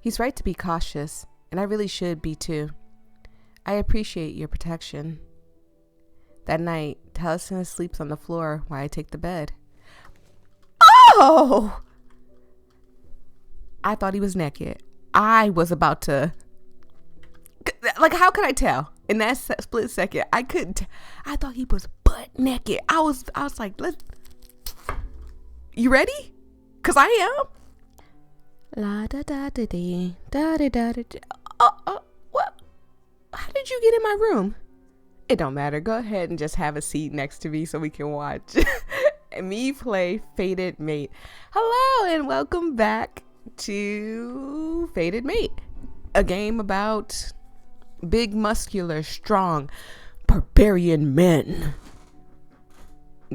He's right to be cautious, and I really should be too. I appreciate your protection. That night, Taliesin sleeps on the floor while I take the bed. Oh! I thought he was naked. I was about to... Like, how could I tell? In that split second, I couldn't. I thought he was butt naked. I was like, you ready? Cause I am. La da da da dee, da da da da. What? How did you get in my room? It don't matter. Go ahead and just have a seat next to me so we can watch me play Fated Mate. Hello and welcome back to Fated Mate, a game about big, muscular, strong, barbarian men.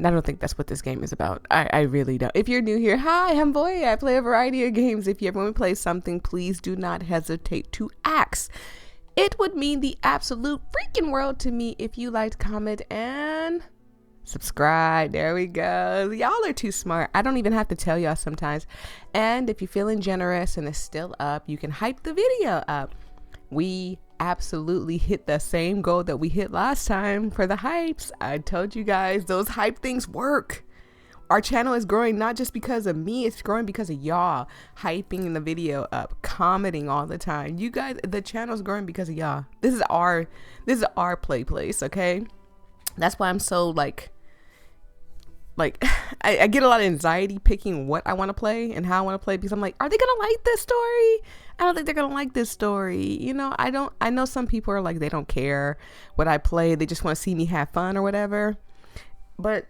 I don't think that's what this game is about. I really don't. If you're new here, hi, I'm voyia. I play a variety of games. If you ever want to play something, please do not hesitate to ask. It would mean the absolute freaking world to me if you liked, comment, and subscribe. There we go. Y'all are too smart. I don't even have to tell y'all sometimes. And if you're feeling generous and it's still up, you can hype the video up. We absolutely hit the same goal that we hit last time for the hypes. I told you guys those hype things work. Our channel is growing not just because of me, it's growing because of y'all hyping the video up, commenting all the time. You guys, the channel's growing because of y'all. This is our play place, okay? That's why I'm so like I get a lot of anxiety picking what I want to play and how I want to play, because I'm like, are they gonna like this story? I don't think they're gonna like this story. You know, I know some people are like, they don't care what I play, they just want to see me have fun or whatever. But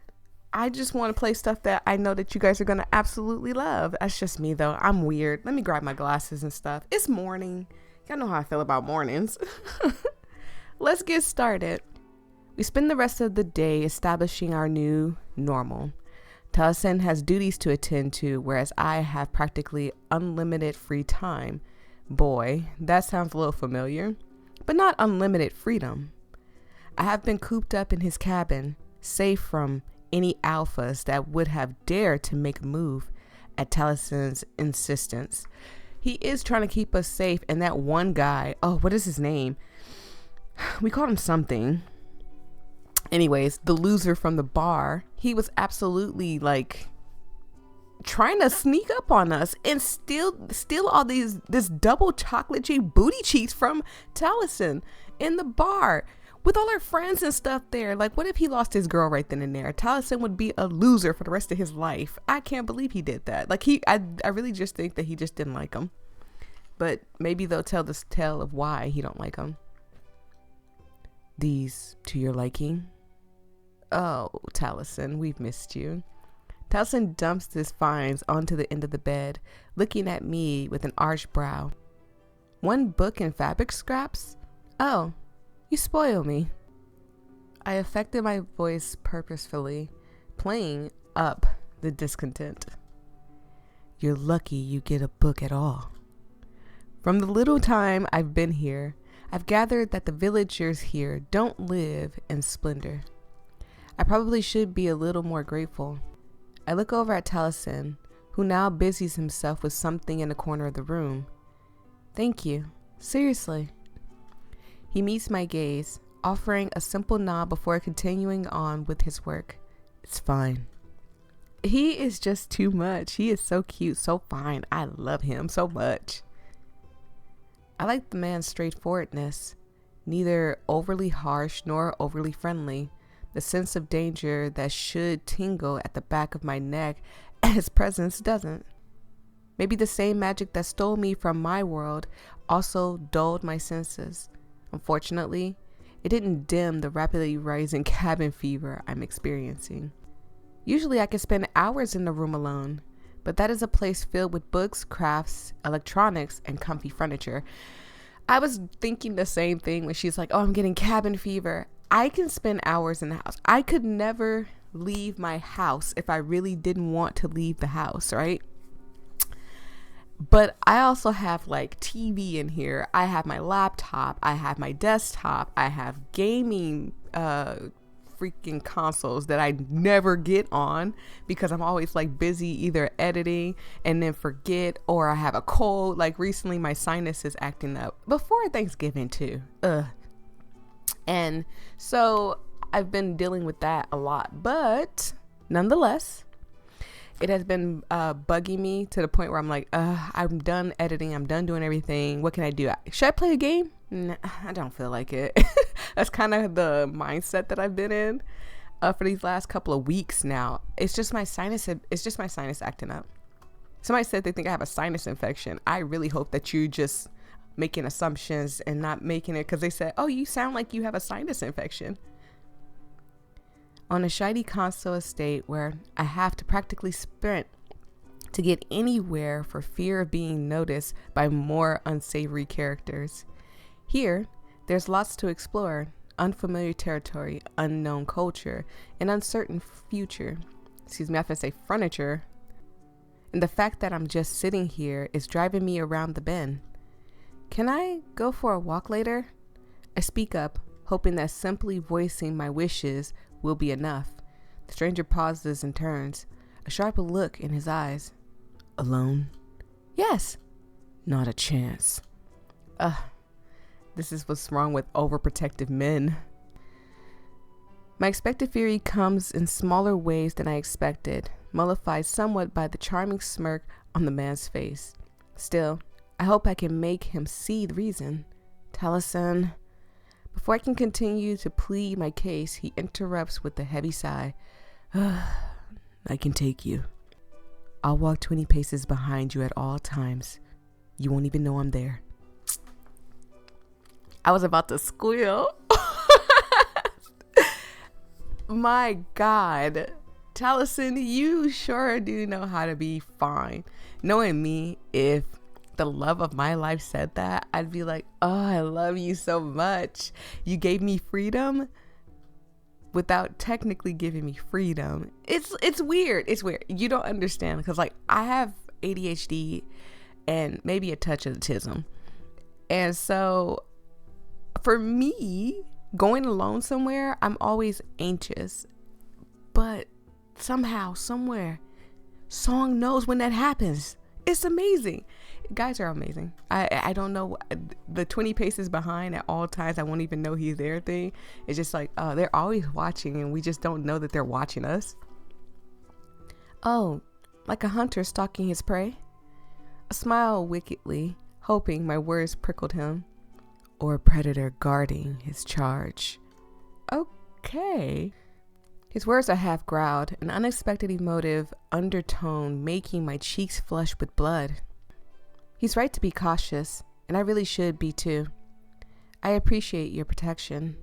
I just want to play stuff that I know that you guys are gonna absolutely love. That's just me though. I'm weird. Let me grab my glasses and stuff. It's morning. Y'all know how I feel about mornings. Let's get started. We spend the rest of the day establishing our new normal. Taliesin has duties to attend to, whereas I have practically unlimited free time. Boy, that sounds a little familiar, but not unlimited freedom. I have been cooped up in his cabin, safe from any alphas that would have dared to make a move at Taliesin's insistence. He is trying to keep us safe, and that one guy, oh, what is his name? We called him something. Anyways, the loser from the bar, he was absolutely like trying to sneak up on us and steal all this double chocolate chip booty cheeks from Taliesin in the bar with all our friends and stuff there. Like, what if he lost his girl right then and there? Taliesin would be a loser for the rest of his life. I can't believe he did that. Like, I really just think that he just didn't like him. But maybe they'll tell this tale of why he don't like him. These to your liking? Oh, Taliesin, we've missed you. Taliesin dumps his finds onto the end of the bed, looking at me with an arched brow. One book and fabric scraps? Oh, you spoil me. I affected my voice purposefully, playing up the discontent. You're lucky you get a book at all. From the little time I've been here, I've gathered that the villagers here don't live in splendor. I probably should be a little more grateful. I look over at Taliesin, who now busies himself with something in the corner of the room. Thank you. Seriously. He meets my gaze, offering a simple nod before continuing on with his work. It's fine. He is just too much. He is so cute, so fine. I love him so much. I like the man's straightforwardness, neither overly harsh nor overly friendly. The sense of danger that should tingle at the back of my neck at his presence doesn't. Maybe the same magic that stole me from my world also dulled my senses. Unfortunately, it didn't dim the rapidly rising cabin fever I'm experiencing. Usually I can spend hours in the room alone, but that is a place filled with books, crafts, electronics, and comfy furniture. I was thinking the same thing when she's like, oh, I'm getting cabin fever. I can spend hours in the house. I could never leave my house if I really didn't want to leave the house, right? But I also have like TV in here. I have my laptop. I have my desktop. I have gaming freaking consoles that I never get on because I'm always like busy either editing and then forget, or I have a cold. Like recently my sinus is acting up before Thanksgiving too. And so I've been dealing with that a lot, but nonetheless, it has been bugging me to the point where I'm like, I'm done editing. I'm done doing everything. What can I do? Should I play a game? Nah, I don't feel like it. That's kind of the mindset that I've been in for these last couple of weeks now. It's just my sinus. It's just my sinus acting up. Somebody said they think I have a sinus infection. I really hope that you just making assumptions and not making it, because they said, oh, you sound like you have a sinus infection. On a shiny console estate where I have to practically sprint to get anywhere for fear of being noticed by more unsavory characters. Here, there's lots to explore: unfamiliar territory, unknown culture, an uncertain future. Excuse me, I have to say furniture. And the fact that I'm just sitting here is driving me around the bend. Can I go for a walk later? I speak up, hoping that simply voicing my wishes will be enough. The stranger pauses and turns, a sharp look in his eyes. Alone? Yes. Not a chance. This is what's wrong with overprotective men. My expected fury comes in smaller ways than I expected, mollified somewhat by the charming smirk on the man's face. Still, I hope I can make him see the reason. Taliesin. Before I can continue to plead my case, he interrupts with a heavy sigh. I can take you. I'll walk 20 paces behind you at all times. You won't even know I'm there. I was about to squeal. My God. Taliesin, you sure do know how to be fine. Knowing me, if the love of my life said that, I'd be like, oh, I love you so much. You gave me freedom without technically giving me freedom. It's weird. It's weird. You don't understand, because like I have ADHD and maybe a touch of autism. And so for me, going alone somewhere, I'm always anxious. But somehow, somewhere, Song knows when that happens. It's amazing. Guys are amazing. I don't know, the 20 paces behind at all times, I won't even know he's there thing. It's just like, they're always watching and we just don't know that they're watching us. Oh, like a hunter stalking his prey? I smile wickedly, hoping my words prickled him. Or a predator guarding his charge. Okay. His words are half growled, an unexpected emotive undertone making my cheeks flush with blood. He's right to be cautious, and I really should be too. I appreciate your protection.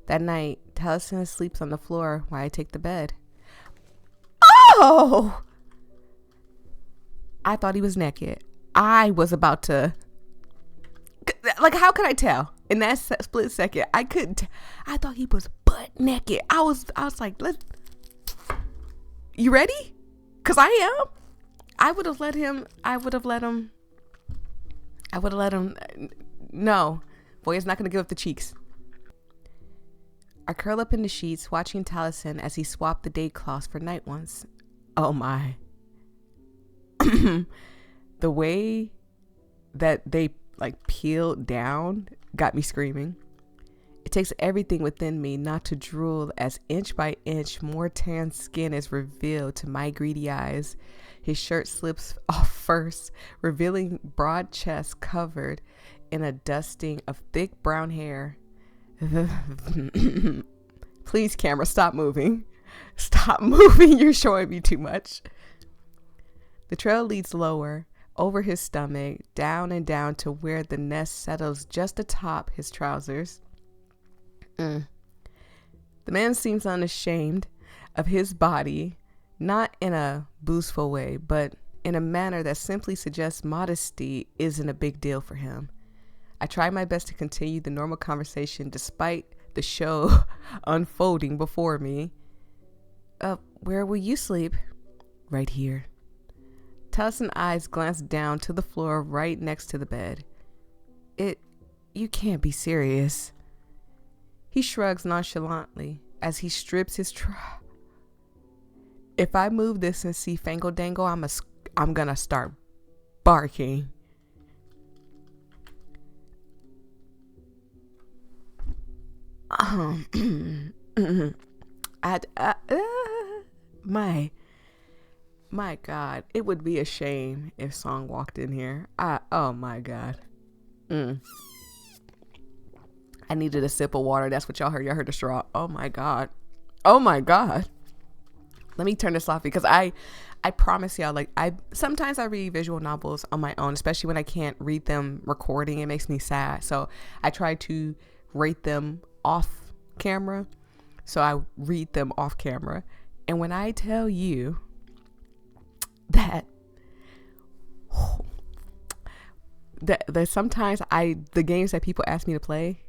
That night, Taliesin sleeps on the floor while I take the bed. Oh! I thought he was naked. I was about to... Like, how could I tell? In that split second, I couldn't. I thought he was butt naked. I was like, you ready? Cause I am. I would have let him. No, boy, it's not gonna give up the cheeks. I curl up in the sheets, watching Taliesin as he swapped the day cloths for night ones. Oh my. The way that they like peeled down got me screaming. It takes everything within me not to drool as inch by inch more tan skin is revealed to my greedy eyes. His shirt slips off first, revealing broad chest covered in a dusting of thick brown hair. Please, camera, stop moving. Stop moving. You're showing me too much. The trail leads lower, over his stomach, down and down to where the nest settles just atop his trousers. The man seems unashamed of his body, not in a boastful way, but in a manner that simply suggests modesty isn't a big deal for him. I try my best to continue the normal conversation despite the show unfolding before me. Where will you sleep? Right here. Taliesin's eyes glance down to the floor right next to the bed. You can't be serious. He shrugs nonchalantly as he strips his If I move this and see Fangle Dangle, I'm gonna start barking. My God, it would be a shame if Song walked in here. Oh my God. I needed a sip of water. That's what y'all heard. Y'all heard the straw. Oh my God. Oh my God. Let me turn this off because I promise y'all, like, sometimes I read visual novels on my own, especially when I can't read them recording. It makes me sad. So I try to rate them off camera. So I read them off camera. And when I tell you that sometimes the games that people ask me to play,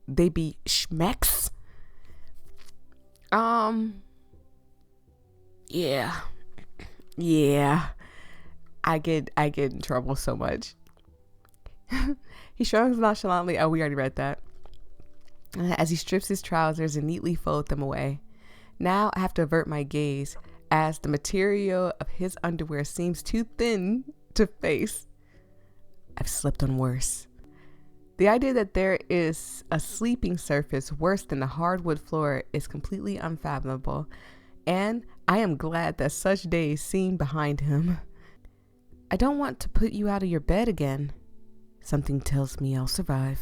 they be schmecks. Yeah. I get in trouble so much. He shrugs nonchalantly. Oh, we already read that. As he strips his trousers and neatly folds them away. Now I have to avert my gaze as the material of his underwear seems too thin to face. I've slept on worse. The idea that there is a sleeping surface worse than the hardwood floor is completely unfathomable, and I am glad that such days seem behind him. I don't want to put you out of your bed again. Something tells me I'll survive.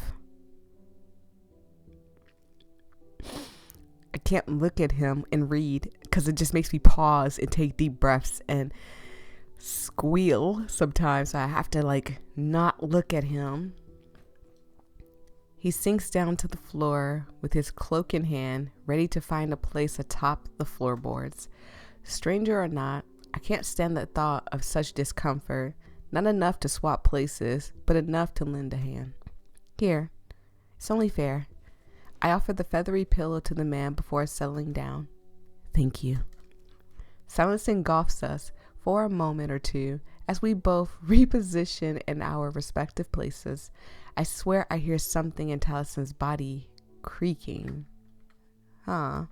I can't look at him and read because it just makes me pause and take deep breaths and squeal sometimes. So I have to not look at him. He sinks down to the floor with his cloak in hand, ready to find a place atop the floorboards. Stranger or not, I can't stand the thought of such discomfort. Not enough to swap places, but enough to lend a hand. Here, it's only fair. I offer the feathery pillow to the man before settling down. Thank you. Silence engulfs us for a moment or two as we both reposition in our respective places. I swear I hear something in Talison's body creaking. Huh.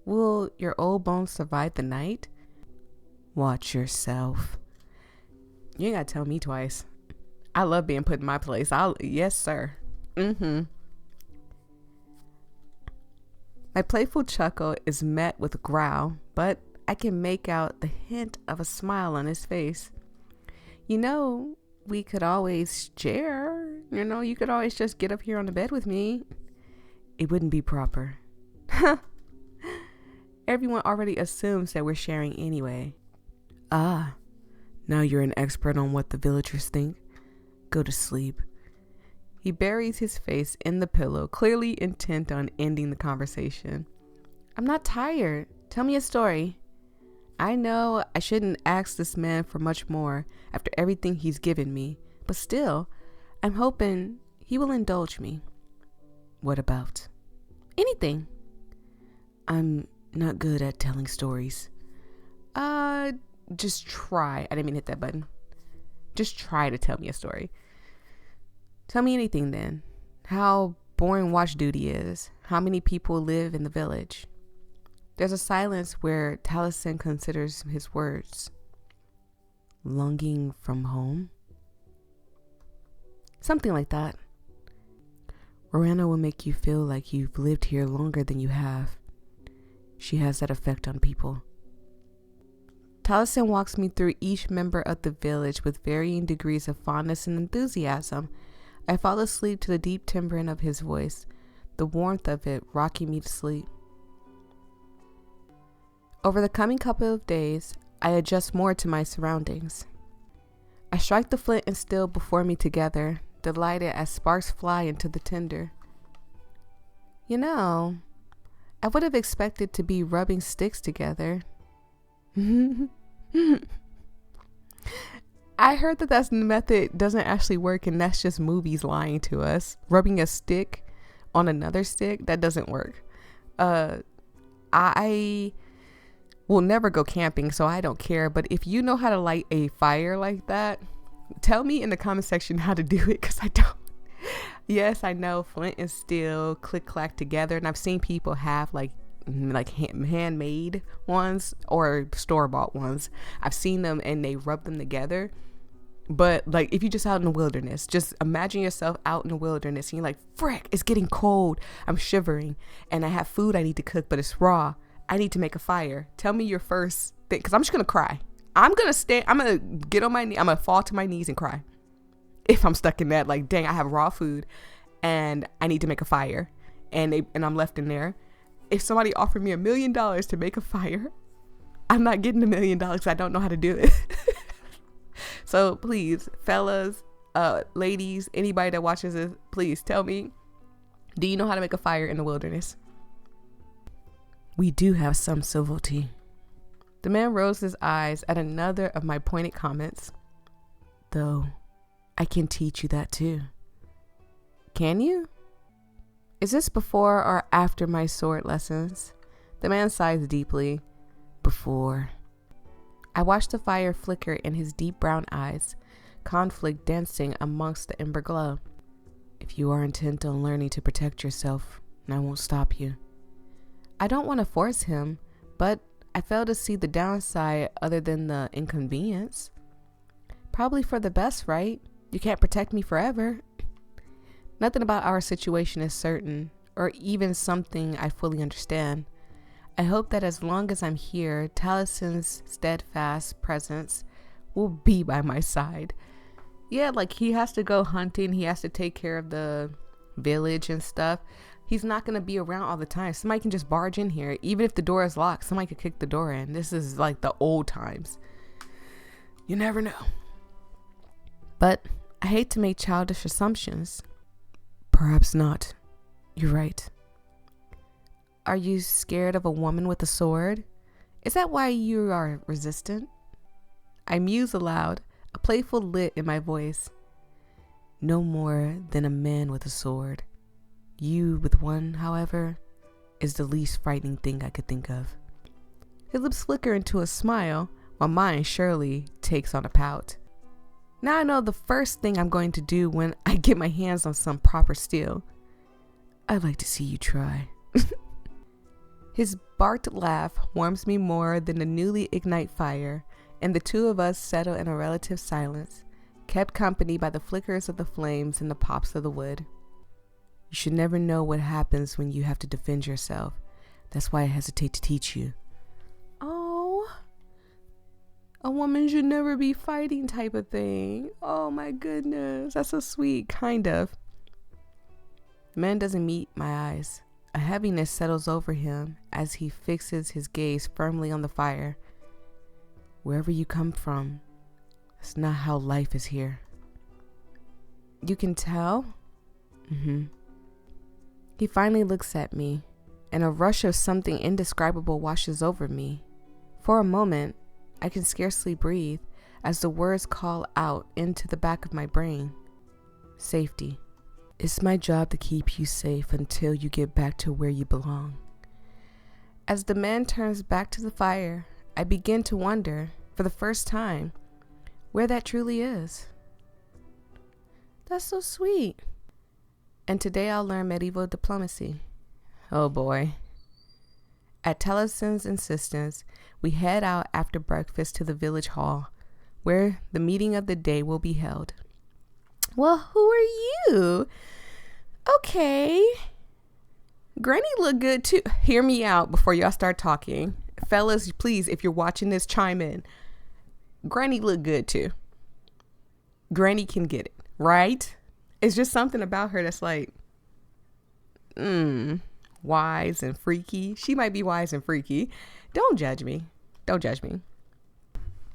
Will your old bones survive the night? Watch yourself. You ain't gotta tell me twice. I love being put in my place. Yes, sir. My playful chuckle is met with a growl, but I can make out the hint of a smile on his face. We could always share. You could always just get up here on the bed with me. It wouldn't be proper. Everyone already assumes that we're sharing anyway. Ah, now you're an expert on what the villagers think. Go to sleep. He buries his face in the pillow, clearly intent on ending the conversation. I'm not tired. Tell me a story. I know I shouldn't ask this man for much more after everything he's given me, but still, I'm hoping he will indulge me. What about? Anything. I'm not good at telling stories. Just try. I didn't mean to hit that button. Just try to tell me a story. Tell me anything then. How boring watch duty is. How many people live in the village? There's a silence where Taliesin considers his words. Longing from home? Something like that. Rowena will make you feel like you've lived here longer than you have. She has that effect on people. Taliesin walks me through each member of the village with varying degrees of fondness and enthusiasm. I fall asleep to the deep timbering of his voice, the warmth of it rocking me to sleep. Over the coming couple of days, I adjust more to my surroundings. I strike the flint and steel before me together, delighted as sparks fly into the tinder. I would have expected to be rubbing sticks together. I heard that method doesn't actually work, and that's just movies lying to us. Rubbing a stick on another stick, that doesn't work. I will never go camping, so I don't care. But if you know how to light a fire like that, tell me in the comment section how to do it, because I don't. Yes, I know flint and steel click clack together, and I've seen people have like handmade ones or store-bought ones. I've seen them and they rub them together. But like, if you're just out in the wilderness, just imagine yourself out in the wilderness and you're like, frick, it's getting cold, I'm shivering, and I have food I need to cook, but it's raw. I need to make a fire. Tell me your first thing, because I'm just gonna cry. I'm gonna get on my knee, I'm gonna fall to my knees and cry if I'm stuck in that. Like, dang, I have raw food and I need to make a fire, and I'm left in there. If somebody offered me $1 million to make a fire, I'm not getting $1 million because I don't know how to do it. So please, fellas, ladies, anybody that watches this, please tell me, do you know how to make a fire in the wilderness? We do have some civility. The man rolls his eyes at another of my pointed comments. Though, I can teach you that too. Can you? Is this before or after my sword lessons? The man sighs deeply. Before. I watch the fire flicker in his deep brown eyes, conflict dancing amongst the ember glow. If you are intent on learning to protect yourself, I won't stop you. I don't want to force him, but I fail to see the downside other than the inconvenience. Probably for the best, right? You can't protect me forever. Nothing about our situation is certain, or even something I fully understand. I hope that as long as I'm here, Talison's steadfast presence will be by my side. Yeah, like he has to go hunting, he has to take care of the village and stuff. He's not going to be around all the time. Somebody can just barge in here. Even if the door is locked, somebody could kick the door in. This is like the old times. You never know. But I hate to make childish assumptions. Perhaps not. You're right. Are you scared of a woman with a sword? Is that why you are resistant? I muse aloud, a playful lit in my voice. No more than a man with a sword. You with one, however, is the least frightening thing I could think of. His lips flicker into a smile, while mine surely takes on a pout. Now I know the first thing I'm going to do when I get my hands on some proper steel. I'd like to see you try. His barked laugh warms me more than the newly ignite fire, and the two of us settle in a relative silence, kept company by the flickers of the flames and the pops of the wood. You should never know what happens when you have to defend yourself. That's why I hesitate to teach you. Oh, a woman should never be fighting type of thing. Oh my goodness, that's so sweet, kind of. The man doesn't meet my eyes. A heaviness settles over him as he fixes his gaze firmly on the fire. Wherever you come from, that's not how life is here. You can tell? He finally looks at me, and a rush of something indescribable washes over me. For a moment, I can scarcely breathe as the words call out into the back of my brain. Safety. It's my job to keep you safe until you get back to where you belong. As the man turns back to the fire, I begin to wonder, for the first time, where that truly is. That's so sweet. And today I'll learn medieval diplomacy. Oh boy. At Talison's insistence, we head out after breakfast to the village hall, where the meeting of the day will be held. Well, who are you? Okay. Granny look good too. Hear me out before y'all start talking. Fellas, please, if you're watching this, chime in. Granny look good too. Granny can get it, right? It's just something about her that's like, wise and freaky. She might be wise and freaky. Don't judge me. Don't judge me.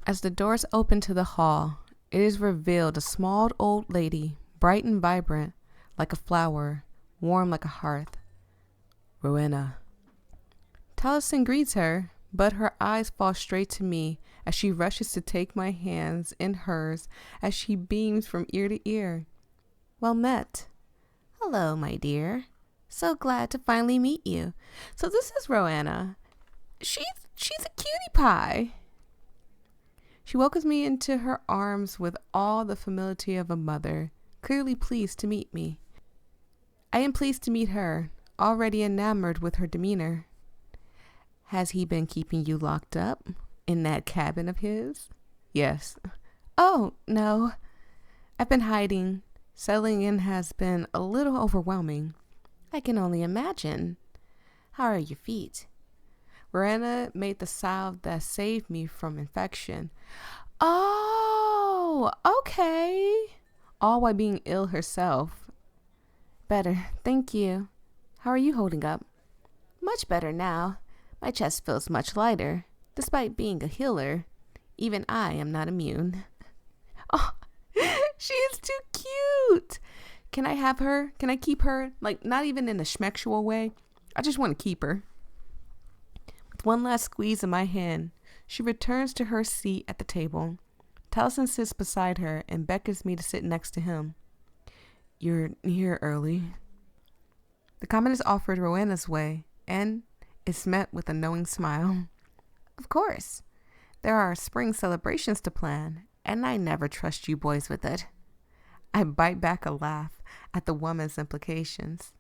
As the doors open to the hall, it is revealed a small old lady, bright and vibrant, like a flower, warm like a hearth. Rowena. Taliesin greets her, but her eyes fall straight to me as she rushes to take my hands in hers as she beams from ear to ear. Well met. Hello, my dear. So glad to finally meet you. So this is Rowena. She's a cutie pie. She welcomes me into her arms with all the familiarity of a mother, clearly pleased to meet me. I am pleased to meet her, already enamored with her demeanor. Has he been keeping you locked up in that cabin of his? Yes. Oh, no. I've been hiding. Settling in has been a little overwhelming. I can only imagine. How are your feet? Rowena made the salve that saved me from infection. Oh, okay. All while being ill herself. Better, thank you. How are you holding up? Much better now. My chest feels much lighter. Despite being a healer, even I am not immune. Oh, she is too cute. Can I have her? Can I keep her? Like, not even in a schmexual way. I just want to keep her. With one last squeeze of my hand, she returns to her seat at the table. Taliesin sits beside her and beckons me to sit next to him. You're here early. The comment is offered Rowena's way, and is met with a knowing smile. Of course. There are spring celebrations to plan, and I never trust you boys with it. I bite back a laugh at the woman's implications.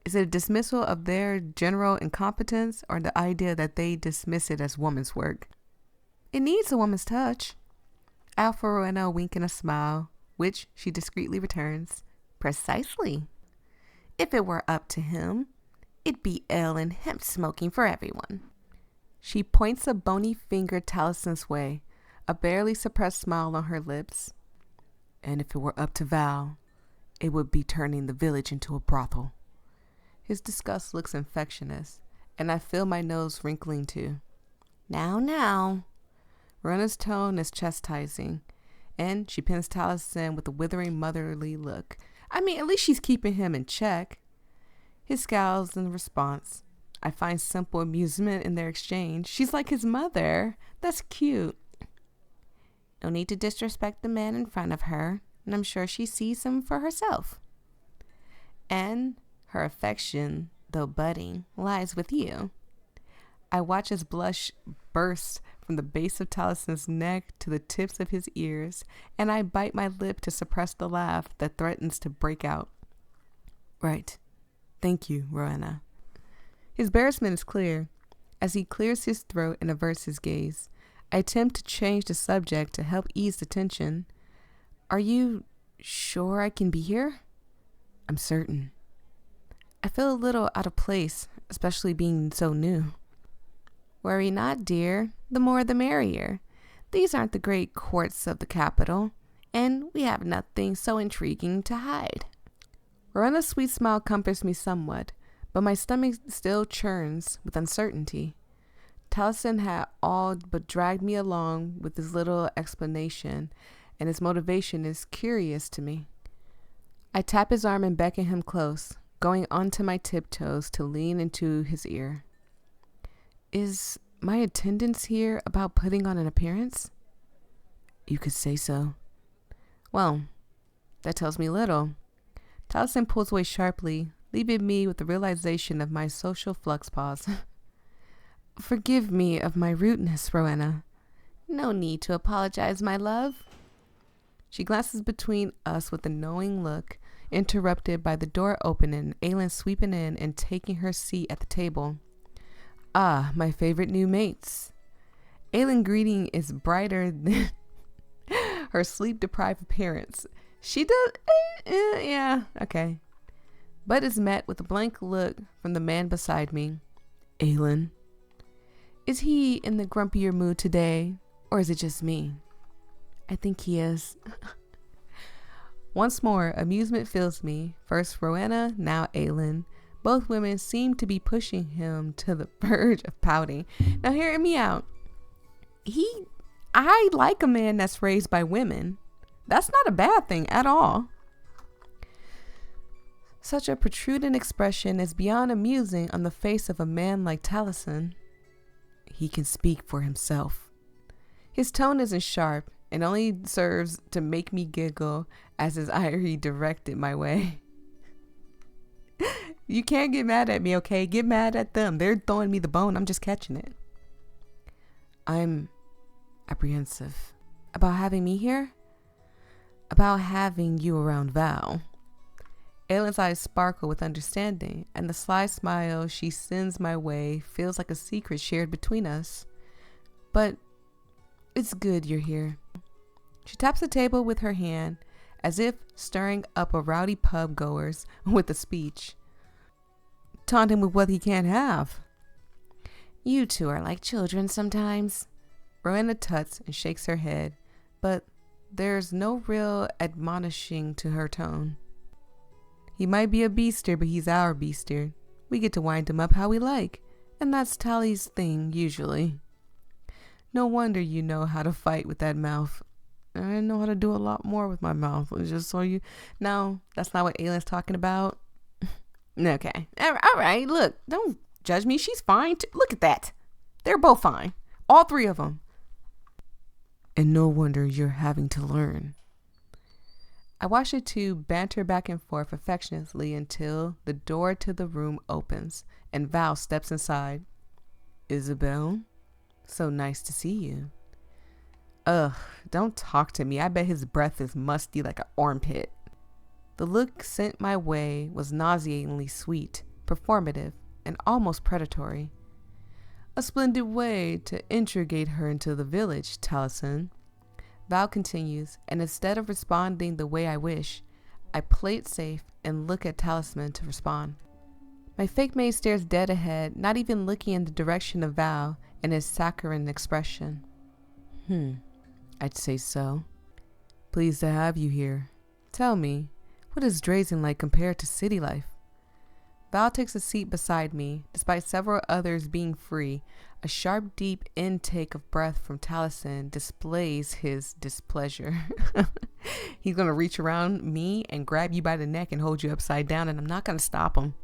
Is it a dismissal of their general incompetence or the idea that they dismiss it as woman's work? It needs a woman's touch. I offer Rowena a wink and a smile, which she discreetly returns. Precisely. If it were up to him, it'd be ale and hemp smoking for everyone. She points a bony finger Taliesin's way, a barely suppressed smile on her lips. And if it were up to Val, it would be turning the village into a brothel. His disgust looks infectious, and I feel my nose wrinkling too. Now. Rowena's tone is chastising, and she pins Taliesin with a withering motherly look. I mean, at least she's keeping him in check. His scowls in response. I find simple amusement in their exchange. She's like his mother. That's cute. No need to disrespect the man in front of her, and I'm sure she sees him for herself. And her affection, though budding, lies with you. I watch his blush burst from the base of Taliesin's neck to the tips of his ears, and I bite my lip to suppress the laugh that threatens to break out. Right. Thank you, Rowena. His embarrassment is clear. As he clears his throat and averts his gaze, I attempt to change the subject to help ease the tension. Are you sure I can be here? I'm certain. I feel a little out of place, especially being so new. Worry not, dear. The more the merrier. These aren't the great courts of the capital, and we have nothing so intriguing to hide. Rowena's sweet smile comforts me somewhat, but my stomach still churns with uncertainty. Taliesin had all but dragged me along with his little explanation, and his motivation is curious to me. I tap his arm and beckon him close, going onto my tiptoes to lean into his ear. Is my attendance here about putting on an appearance? You could say so. Well, that tells me little. Taliesin pulls away sharply, leaving me with the realization of my social flux pause. Forgive me of my rudeness, Rowena. No need to apologize, my love. She glances between us with a knowing look, interrupted by the door opening, Aelin sweeping in and taking her seat at the table. Ah, my favorite new mates. Aelin's greeting is brighter than her sleep-deprived appearance. She does, yeah, okay. But is met with a blank look from the man beside me. Aelin. Is he in the grumpier mood today, or is it just me? I think he is. Once more, amusement fills me. First Rowena, now Aelin. Both women seem to be pushing him to the verge of pouting. Now hear me out. I like a man that's raised by women. That's not a bad thing at all. Such a protruding expression is beyond amusing on the face of a man like Taliesin. He can speak for himself. His tone isn't sharp and only serves to make me giggle as his eye redirected my way. You can't get mad at me, okay? Get mad at them. They're throwing me the bone. I'm just catching it. I'm apprehensive. About having me here? About having you around Val. Aylin's eyes sparkle with understanding, and the sly smile she sends my way feels like a secret shared between us. But it's good you're here. She taps the table with her hand, as if stirring up a rowdy pub goers with a speech. Taunt him with what he can't have. You two are like children sometimes. Rowena tuts and shakes her head, but there's no real admonishing to her tone. He might be a beaster, but he's our beaster. We get to wind him up how we like, and that's Tally's thing, usually. No wonder you know how to fight with that mouth. I know how to do a lot more with my mouth. Just so you... No, that's not what Aylin's talking about. Okay. All right, look, don't judge me. She's fine. Look at that. They're both fine. All three of them. And no wonder you're having to learn. I watch the two banter back and forth affectionately until the door to the room opens and Val steps inside. Isabel, so nice to see you. Ugh, don't talk to me. I bet his breath is musty like an armpit. The look sent my way was nauseatingly sweet, performative, and almost predatory. A splendid way to integrate her into the village, Taliesin. Val continues, and instead of responding the way I wish, I play it safe and look at Talisman to respond. My fake maid stares dead ahead, not even looking in the direction of Val and his saccharine expression. I'd say so. Pleased to have you here. Tell me, what is Drazen like compared to city life? Val takes a seat beside me, despite several others being free. A sharp, deep intake of breath from Taliesin displays his displeasure. He's going to reach around me and grab you by the neck and hold you upside down, and I'm not going to stop him.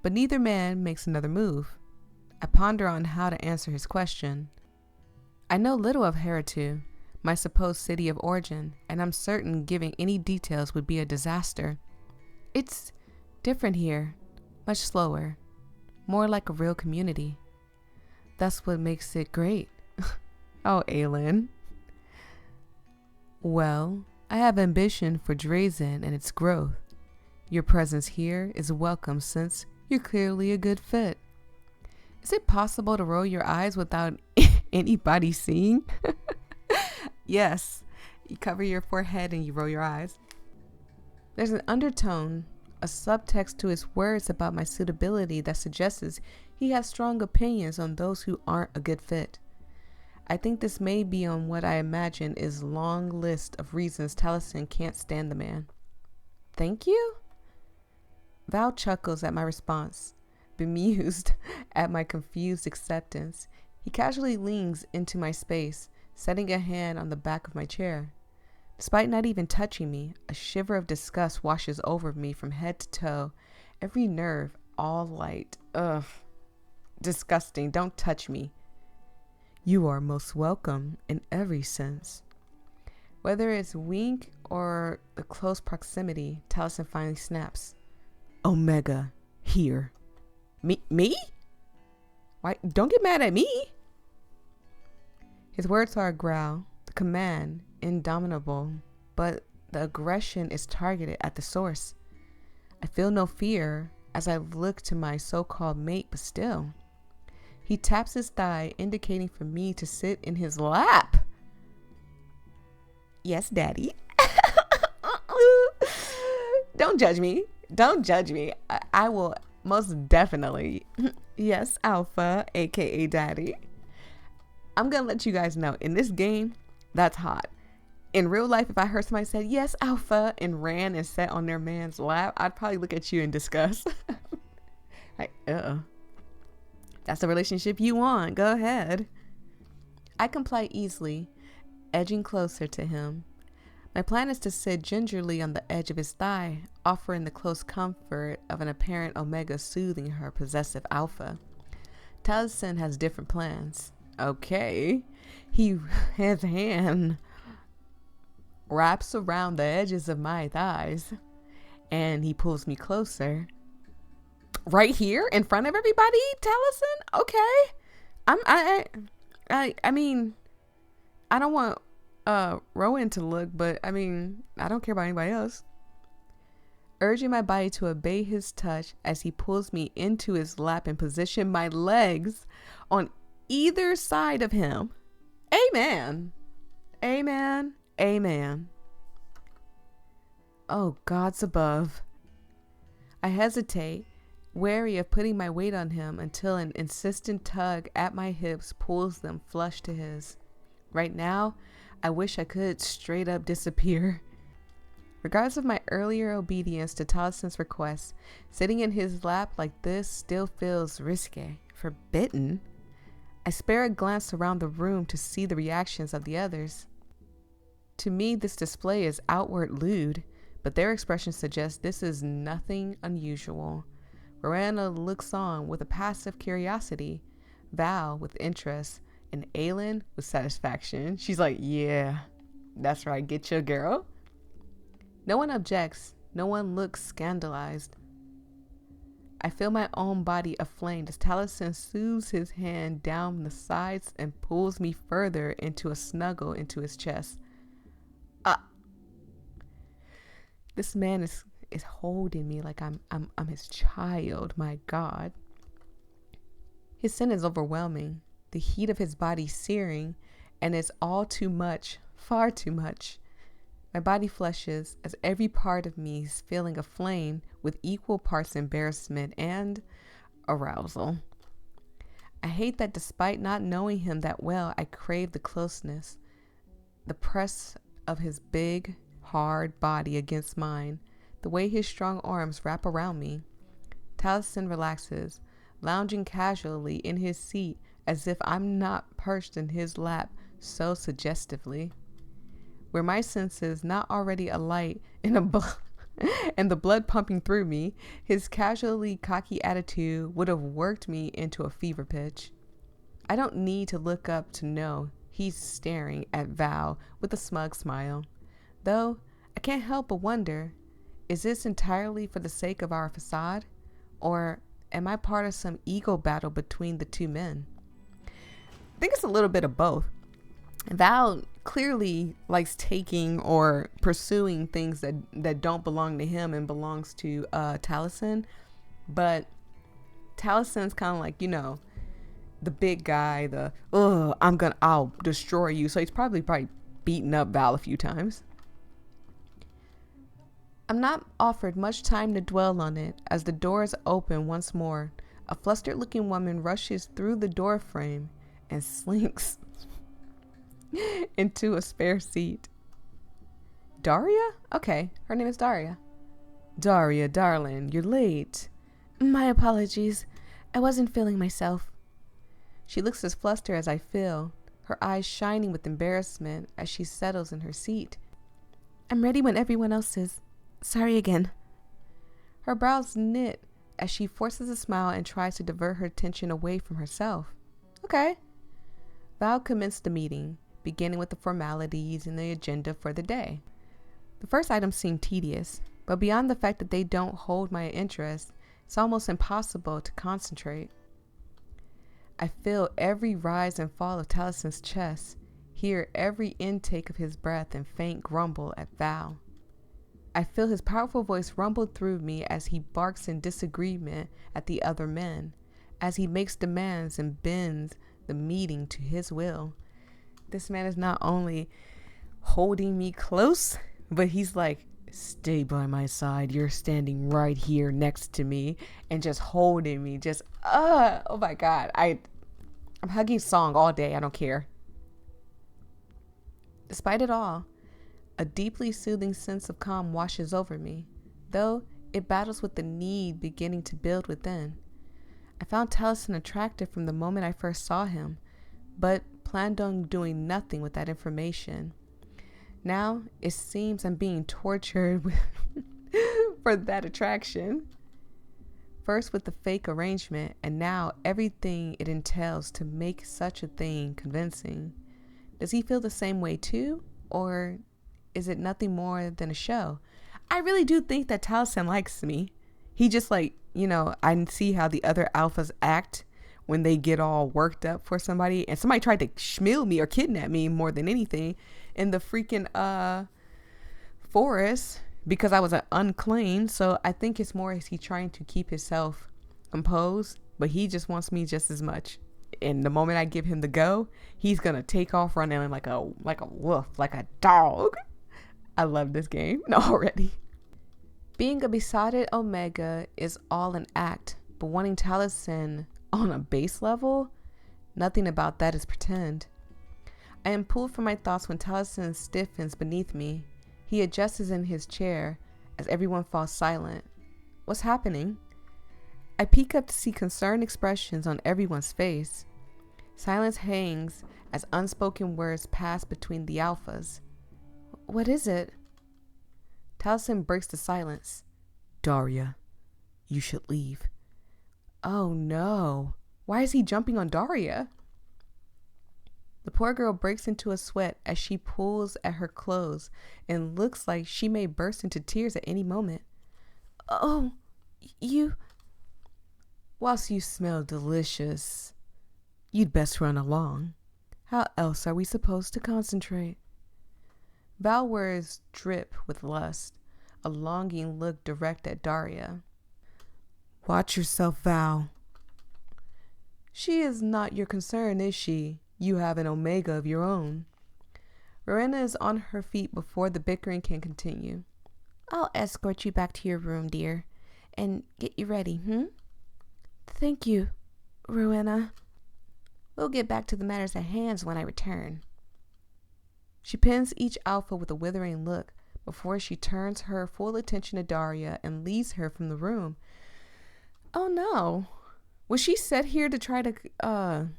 But neither man makes another move. I ponder on how to answer his question. I know little of Heritu, my supposed city of origin, and I'm certain giving any details would be a disaster. It's different here, much slower, more like a real community. That's what makes it great. Oh, Aylin. Well, I have ambition for Drazen and its growth. Your presence here is welcome since you're clearly a good fit. Is it possible to roll your eyes without anybody seeing? Yes. You cover your forehead and you roll your eyes. There's an undertone, a subtext to his words about my suitability that suggests he has strong opinions on those who aren't a good fit. I think this may be on what I imagine is a long list of reasons Taliesin can't stand the man. Thank you? Val chuckles at my response, bemused at my confused acceptance. He casually leans into my space, setting a hand on the back of my chair. Despite not even touching me, a shiver of disgust washes over me from head to toe, every nerve all light. Ugh. Disgusting. Don't touch me. You are most welcome in every sense. Whether it's wink or the close proximity, Taliesin finally snaps. Omega, here. Me? Why? Don't get mad at me. His words are a growl, the command indomitable, but the aggression is targeted at the source. I feel no fear as I look to my so-called mate, but still. He taps his thigh, indicating for me to sit in his lap. Yes, Daddy. Don't judge me. Don't judge me. I will most definitely. Yes, Alpha, aka Daddy. I'm going to let you guys know, in this game, that's hot. In real life, if I heard somebody say, yes, Alpha, and ran and sat on their man's lap, I'd probably look at you in disgust. Like, that's the relationship you want. Go ahead. I comply easily, edging closer to him. My plan is to sit gingerly on the edge of his thigh, offering the close comfort of an apparent Omega soothing her possessive Alpha. Taliesin has different plans. Okay. His hand wraps around the edges of my thighs, and he pulls me closer. Right here in front of everybody, Taliesin? Okay. I mean, I don't want Rowan to look, but I mean, I don't care about anybody else. urging my body to obey his touch as he pulls me into his lap and position my legs on either side of him. Amen. Amen. Amen. Oh, gods above. I hesitate, wary of putting my weight on him until an insistent tug at my hips pulls them flush to his. Right now, I wish I could straight up disappear. Regardless of my earlier obedience to Taliesin's request, sitting in his lap like this still feels risque, forbidden. I spare a glance around the room to see the reactions of the others. To me, this display is outward lewd, but their expressions suggest this is nothing unusual. Miranda looks on with a passive curiosity, Val with interest, and Aylin with satisfaction. She's like, yeah, that's right, get your girl. No one objects. No one looks scandalized. I feel my own body aflame as Taliesin soothes his hand down the sides and pulls me further into a snuggle into his chest. This man is holding me like I'm his child. My God. His scent is overwhelming. The heat of his body searing, and it's all too much, far too much. My body flushes as every part of me is feeling aflame with equal parts embarrassment and arousal. I hate that despite not knowing him that well, I crave the closeness, the press of his big, hard body against mine, the way his strong arms wrap around me. Taliesin relaxes, lounging casually in his seat as if I'm not perched in his lap so suggestively. Where my senses not already alight and the blood pumping through me, his casually cocky attitude would have worked me into a fever pitch. I don't need to look up to know he's staring at Val with a smug smile. Though, I can't help but wonder, is this entirely for the sake of our facade? Or am I part of some ego battle between the two men? I think it's a little bit of both. Val clearly likes taking or pursuing things that don't belong to him and belongs to Taliesin. But Taliesin's kind of like, the big guy, I'll destroy you. So he's probably beaten up Val a few times. I'm not offered much time to dwell on it as the doors open once more. A flustered looking woman rushes through the door frame and slinks into a spare seat. Daria? Okay, her name is Daria. Daria, darling, you're late. My apologies. I wasn't feeling myself. She looks as flustered as I feel, her eyes shining with embarrassment as she settles in her seat. I'm ready when everyone else is. Sorry again. Her brows knit as she forces a smile and tries to divert her attention away from herself. Okay. Val commenced the meeting, beginning with the formalities and the agenda for the day. The first items seem tedious, but beyond the fact that they don't hold my interest, it's almost impossible to concentrate. I feel every rise and fall of Taliesin's chest, hear every intake of his breath and faint grumble at Val. I feel his powerful voice rumble through me as he barks in disagreement at the other men, as he makes demands and bends the meeting to his will. This man is not only holding me close, but he's like, stay by my side. You're standing right here next to me and just holding me. Oh my God. I'm hugging Song all day. I don't care. Despite it all, a deeply soothing sense of calm washes over me, though it battles with the need beginning to build within. I found Taliesin attractive from the moment I first saw him, but planned on doing nothing with that information. Now, it seems I'm being tortured for that attraction. First with the fake arrangement, and now everything it entails to make such a thing convincing. Does he feel the same way too? Or is it nothing more than a show? I really do think that Taliesin likes me. He just I see how the other alphas act when they get all worked up for somebody, and somebody tried to schmill me or kidnap me more than anything in the freaking forest. because I was unclaimed. So I think it's more, is he trying to keep himself composed, but he just wants me just as much. And the moment I give him the go, he's gonna take off running like a wolf, like a dog. I love this game already. Being a besotted Omega is all an act, but wanting Taliesin on a base level, nothing about that is pretend. I am pulled from my thoughts when Taliesin stiffens beneath me. He adjusts in his chair as everyone falls silent. What's happening? I peek up to see concerned expressions on everyone's face. Silence hangs as unspoken words pass between the alphas. What is it? Taliesin breaks the silence. Daria, you should leave. Oh no. Why is he jumping on Daria? The poor girl breaks into a sweat as she pulls at her clothes and looks like she may burst into tears at any moment. Oh, you... Whilst you smell delicious, you'd best run along. How else are we supposed to concentrate? Val words drip with lust, a longing look direct at Daria. Watch yourself, Val. She is not your concern, is she? You have an Omega of your own. Rowena is on her feet before the bickering can continue. I'll escort you back to your room, dear, and get you ready, Thank you, Rowena. We'll get back to the matters at hand when I return. She pins each alpha with a withering look before she turns her full attention to Daria and leads her from the room. Oh no. Was she set here to try to,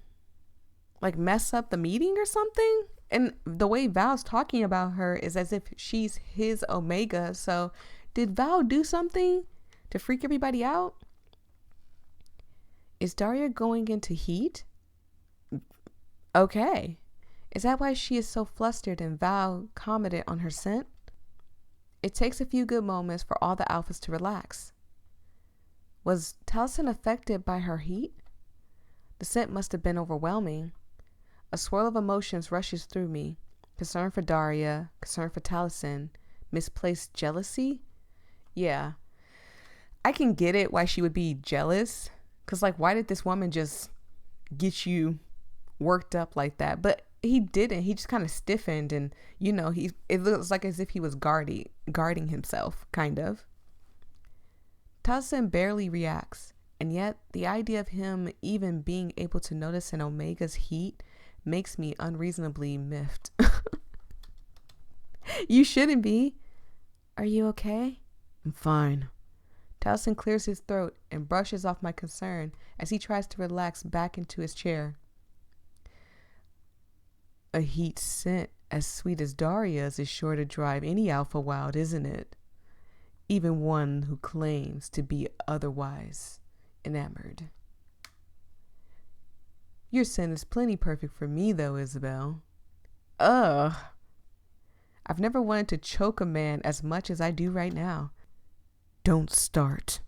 mess up the meeting or something? And the way Val's talking about her is as if she's his Omega. So did Val do something to freak everybody out? Is Daria going into heat? Okay. Is that why she is so flustered and Val commented on her scent? It takes a few good moments for all the alphas to relax. Was Taliesin affected by her heat? The scent must have been overwhelming. A swirl of emotions rushes through me. Concern for Daria, concern for Taliesin, misplaced jealousy? Yeah. I can get it why she would be jealous. Because, why did this woman just get you worked up like that? But he didn't. He just kind of stiffened and, it looks like as if he was guarding himself, kind of. Taliesin barely reacts, and yet the idea of him even being able to notice an Omega's heat makes me unreasonably miffed. You shouldn't be. Are you okay? I'm fine. Taliesin clears his throat and brushes off my concern as he tries to relax back into his chair. A heat scent as sweet as Daria's is sure to drive any alpha wild, isn't it? Even one who claims to be otherwise enamored. Your scent is plenty perfect for me, though, Isabel. Ugh. I've never wanted to choke a man as much as I do right now. Don't start.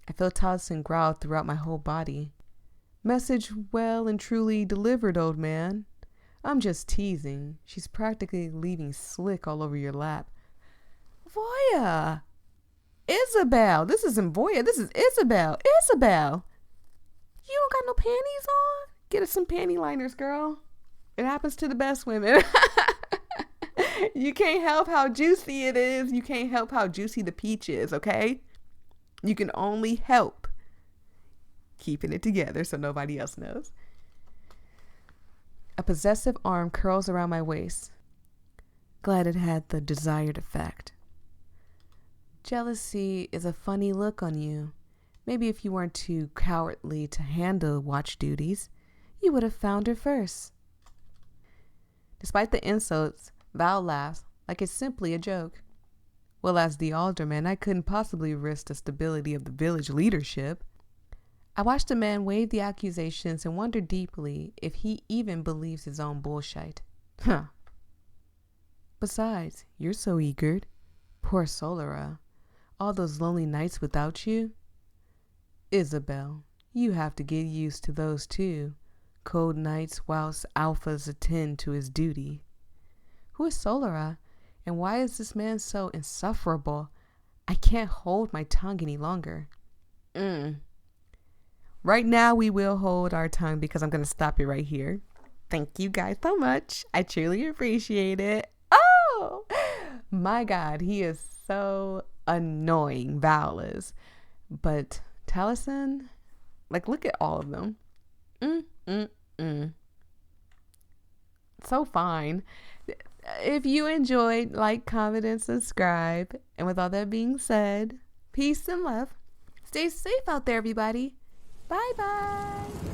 I feel Taliesin growl throughout my whole body. Message well and truly delivered, old man. I'm just teasing. She's practically leaving slick all over your lap. Voyia! Isabel! This isn't Voyia, this is Isabel! Isabel! You don't got no panties on? Get us some panty liners, girl. It happens to the best women. You can't help how juicy it is. You can't help how juicy the peach is, okay? You can only help keeping it together so nobody else knows. A possessive arm curls around my waist. Glad it had the desired effect. Jealousy is a funny look on you. Maybe if you weren't too cowardly to handle watch duties, you would have found her first. Despite the insults, Val laughs like it's simply a joke. Well, as the alderman, I couldn't possibly risk the stability of the village leadership. I watched the man wave the accusations and wonder deeply if he even believes his own bullshit. Huh. Besides, you're so eager. Poor Solara. All those lonely nights without you. Isabel, you have to get used to those too. Cold nights whilst alphas attend to his duty. Who is Solara? And why is this man so insufferable? I can't hold my tongue any longer. Right now, we will hold our tongue because I'm going to stop it right here. Thank you guys so much. I truly appreciate it. Oh, my God. He is so annoying, Vowlers. But Taliesin, like, look at all of them. So fine. If you enjoyed, like, comment, and subscribe. And with all that being said, peace and love. Stay safe out there, everybody. Bye-bye.